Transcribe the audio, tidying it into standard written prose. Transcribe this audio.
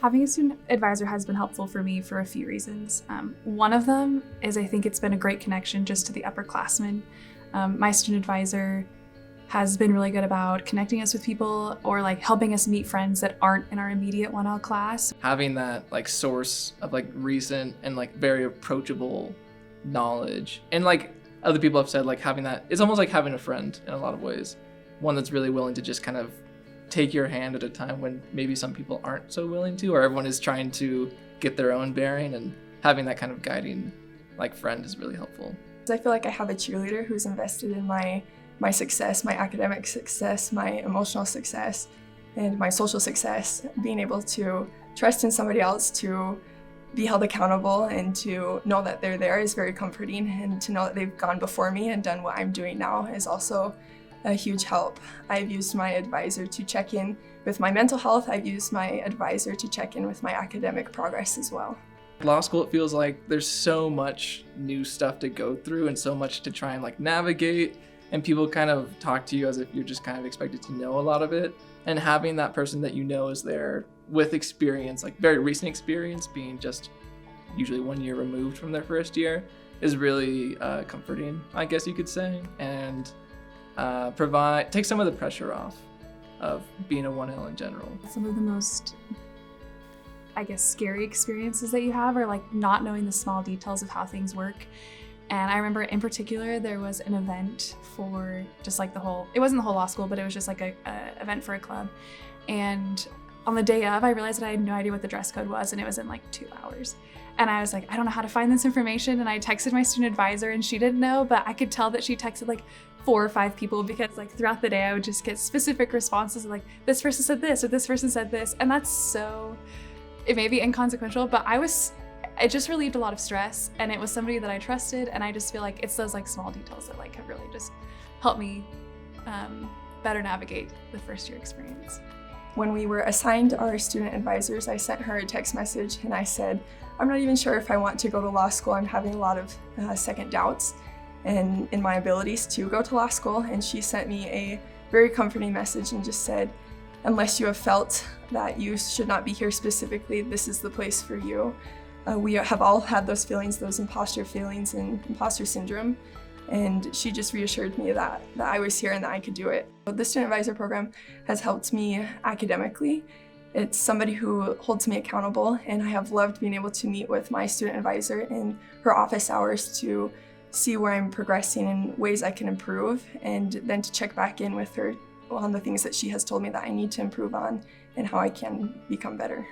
Having a student advisor has been helpful for me for a few reasons. One of them is I think it's been a great connection just to the upperclassmen. My student advisor has been really good about connecting us with people or like helping us meet friends that aren't in our immediate 1L class. Having that like source of like recent and like very approachable knowledge, and like other people have said, like having that, it's almost like having a friend in a lot of ways. One that's really willing to just kind of take your hand at a time when maybe some people aren't so willing to, or everyone is trying to get their own bearing, and having that kind of guiding like friend is really helpful. I feel like I have a cheerleader who's invested in my success, my academic success, my emotional success, and my social success. Being able to trust in somebody else to be held accountable and to know that they're there is very comforting, and to know that they've gone before me and done what I'm doing now is also a huge help. I've used my advisor to check in with my mental health. I've used my advisor to check in with my academic progress as well. Law school, it feels like there's so much new stuff to go through and so much to try and like navigate, and people kind of talk to you as if you're just kind of expected to know a lot of it. And having that person that you know is there with experience, like very recent experience, being just usually 1 year removed from their first year, is really comforting, I guess you could say, and take some of the pressure off of being a 1L in general. Some of the most, I guess, scary experiences that you have are like not knowing the small details of how things work. And I remember in particular, there was an event for just like it wasn't the whole law school, but it was just like a event for a club. And on the day of, I realized that I had no idea what the dress code was, and it was in like 2 hours. And I was like, I don't know how to find this information. And I texted my student advisor, and she didn't know, but I could tell that she texted like 4 or 5 people, because like throughout the day, I would just get specific responses like, this person said this, or this person said this. And that's so, it may be inconsequential, but it just relieved a lot of stress, and it was somebody that I trusted. And I just feel like it's those like small details that like have really just helped me better navigate the first year experience. When we were assigned our student advisors, I sent her a text message and I said, I'm not even sure if I want to go to law school. I'm having a lot of second doubts in my abilities to go to law school. And she sent me a very comforting message and just said, unless you have felt that you should not be here specifically, this is the place for you. We have all had those feelings, those imposter feelings and imposter syndrome. And she just reassured me that I was here and that I could do it. The student advisor program has helped me academically. It's somebody who holds me accountable, and I have loved being able to meet with my student advisor in her office hours to see where I'm progressing and ways I can improve, and then to check back in with her on the things that she has told me that I need to improve on and how I can become better.